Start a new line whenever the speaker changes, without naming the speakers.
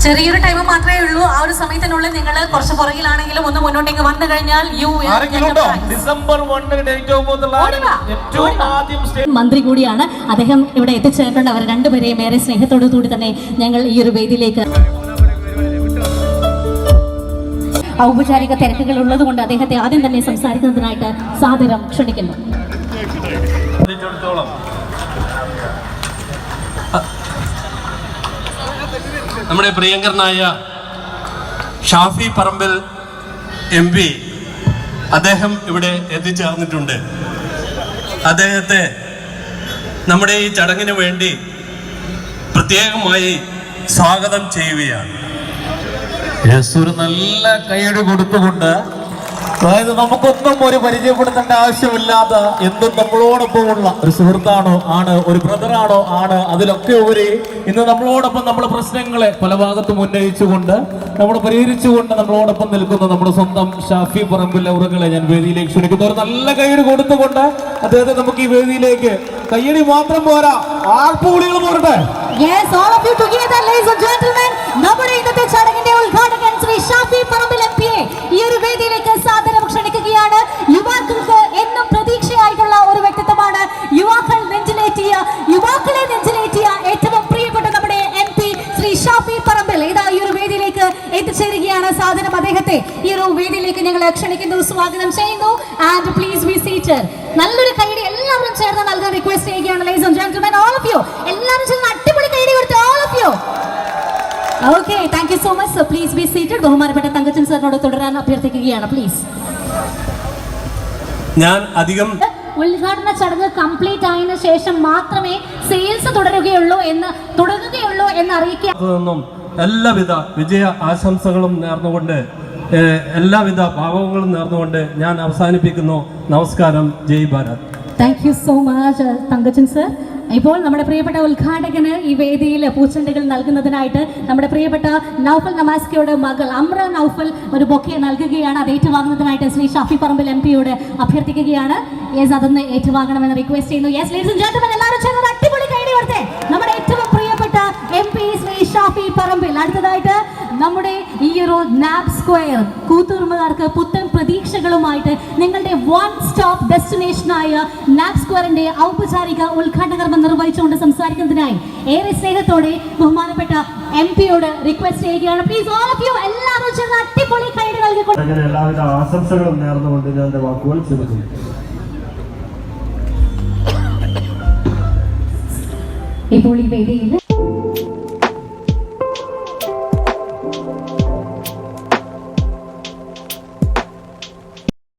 ചെറിയൊരു ടൈം മാത്രമേ ഉള്ളൂ. ആ ഒരു സമയത്തിനുള്ളിൽ നിങ്ങൾ കുറച്ച് പുറകിലാണെങ്കിലും ഒന്ന് മുന്നോട്ടേക്ക് വന്നു കഴിഞ്ഞാൽ മന്ത്രി കൂടിയാണ് അദ്ദേഹം ഇവിടെ എത്തിച്ചേർക്കേണ്ട അവർ രണ്ടുപേരെയും ഏറെ സ്നേഹത്തോടു കൂടി തന്നെ ഞങ്ങൾ ഈ ഒരു വേദിയിലേക്ക് ഔപചാരിക തിരക്കുകൾ ഉള്ളത് കൊണ്ട് അദ്ദേഹത്തെ ആദ്യം തന്നെ സംസാരിക്കുന്നതിനായിട്ട് സാദരം ക്ഷണിക്കുന്നു.
നമ്മുടെ പ്രിയങ്കരനായ ഷാഫി പറമ്പിൽ MP അദ്ദേഹം ഇവിടെ എത്തിച്ചേർന്നിട്ടുണ്ട്. അദ്ദേഹത്തെ നമ്മുടെ ഈ ചടങ്ങിന് വേണ്ടി പ്രത്യേകമായി സ്വാഗതം ചെയ്യുകയാണ്.
ഒരു നല്ല കൈയടി കൊടുത്തുകൊണ്ട്, അതായത് നമുക്കൊന്നും ഒരു പരിചയപ്പെടുത്തേണ്ട ആവശ്യമില്ലാത്ത എന്തും നമ്മളോടൊപ്പമുള്ള ഒരു സുഹൃത്താണോ ആണ്, ഒരു ബ്രദറാണോ ആണ്, അതിലൊക്കെ ഉപരി ഇന്ന് നമ്മളോടൊപ്പം നമ്മുടെ പ്രശ്നങ്ങളെ പല ഭാഗത്തും ഉന്നയിച്ചുകൊണ്ട് നമ്മൾ പരിഹരിച്ചുകൊണ്ട് നമ്മളോടൊപ്പം നിൽക്കുന്ന നമ്മുടെ സ്വന്തം ഷാഫി പറമ്പിൽ അവറുകളെ ഞാൻ വേദിയിലേക്ക് ക്ഷണിക്കുന്നു. ഒരു നല്ല കൈയടി കൊടുത്തുകൊണ്ട് അദ്ദേഹത്തെ നമുക്ക് ഈ വേദിയിലേക്ക്, കയ്യടി മാത്രം പോരാ, ആർപ്പുവിളികൾ പോരട്ടെ.
നമ്മുടെ ഇന്നത്തെ ചടങ്ങിന്റെ ഉദ്ഘാടകൻ ശ്രീ ഷാഫി പറമ്പിൽ MP ഈ ഒരു വേദിയിലേക്ക് സാദരം ക്ഷണിക്കുകയാണ്. യുവാക്കൾക്ക് എന്നും പ്രതീക്ഷയായിട്ടുള്ള ഒരു വ്യക്തിത്വമാണ്. യുവാക്കളെ നെഞ്ചിലേറ്റിയ ഏറ്റവും പ്രിയപ്പെട്ട നമ്മുടെ MP ശ്രീ ഷാഫി പറമ്പിൽ ഇതാ ഈ ഒരു വേദിയിലേക്ക് എത്തിച്ചേരുകയാണ്. സാദരം അദ്ദേഹത്തെ ഈ ഒരു വേദിയിലേക്ക് ഞങ്ങൾ ക്ഷണിക്കുന്നു, സ്വാഗതം ചെയ്യുന്നു. And please be seated. നല്ലൊരു കൈയടി എല്ലാവരും ചേർന്ന് നൽകാൻ റിക്വസ്റ്റ് ചെയ്യുകയാണ്. Ladies and gentlemen, all of you എല്ലാവരും ചേർന്ന് അടിപൊളി കൈയടി കൊടുത്തു. All of you. Okay, thank you so much. So please be seated. ബഹുമാനപ്പെട്ട തങ്കച്ചൻ സാറിനോട് തുടരാൻ അഭ്യർത്ഥിക്കുകയാണ്, പ്ലീസ്.
ഞാൻ അധികം
ഉദ്ഘാടന ചടങ്ങ് കംപ്ലീറ്റ് ആയതിനു ശേഷം മാത്രമേ സെയിൽസ് തുടരുകയുള്ളൂ എന്ന് അറിയിക്കുക.
എല്ലാവിധ വിജയ ആശംസകളും നേർന്നുകൊണ്ട്, എല്ലാവിധ ഭാവങ്ങളും നേർന്നുകൊണ്ട് ഞാൻ അവസാനിപ്പിക്കുന്നു. നമസ്കാരം. ജയ് Bharat.
Thank you so much Thankachan sir. ഇപ്പോൾ നമ്മുടെ പ്രിയപ്പെട്ട ഉദ്ഘാടകന് ഈ വേദിയിൽ പൂച്ചെണ്ടുകൾ നൽകുന്നതിനായിട്ട് നമ്മുടെ പ്രിയപ്പെട്ട നൗഫൽ നമാസ്കയുടെ മകൾ അമ്ര നൗഫൽ ഒരു ബൊക്കെ നൽകുകയാണ്. അത് ഏറ്റുവാങ്ങുന്നതിനായിട്ട് ശ്രീ ഷാഫി പറമ്പിൽ MP അഭ്യർത്ഥിക്കുകയാണ്. യെസ്, അതൊന്ന് ഏറ്റുവാങ്ങണമെന്ന് റിക്വസ്റ്റ് ചെയ്യുന്നു. യെസ് ലേഡീസ് ആൻഡ് ജെന്റിൽമെൻ, എല്ലാവരും ചേർന്ന് അടിപൊളി കൈയടി കൊടുത്തേ നമ്മുടെ ഏറ്റവും പ്രിയപ്പെട്ട MP ശ്രീ ഷാഫി പറമ്പിൽ. അടുത്തതായിട്ട് നമ്മുടെ ഈ ഒരു നാബ് സ്ക്വയർ കൂത്തുറുമ്പുകാർക്ക് പുത്തൻ പ്രതീക്ഷകളുമായിട്ട് നിങ്ങളുടെ വൺ സ്റ്റോപ്പ് ഡെസ്റ്റിനേഷനായ നാബ് സ്ക്വയറിന്റെ ഔപചാരിക ഉദ്ഘാടനം നിർവഹിച്ചുകൊണ്ട് സംസാരിക്കുന്നതിനായി ഏറെ സ്നേഹത്തോടെ ബഹുമാനപ്പെട്ട MP റിക്വസ്റ്റ് ചെയ്യുകയാണ്. പ്ലീസ് ഓൾ ഓഫ് യു എല്ലാവരും ചേർന്ന് അടിപൊളി കൈയടി നൽകിക്കൊണ്ട്
എല്ലാവിധ ആശംസകളും നേർന്നുകൊണ്ട് ഞാൻ എൻ്റെ വാക്കുകൾ ചുരുക്കുന്നു.
ഇപ്പോൾ ഈ വേദിയിൽ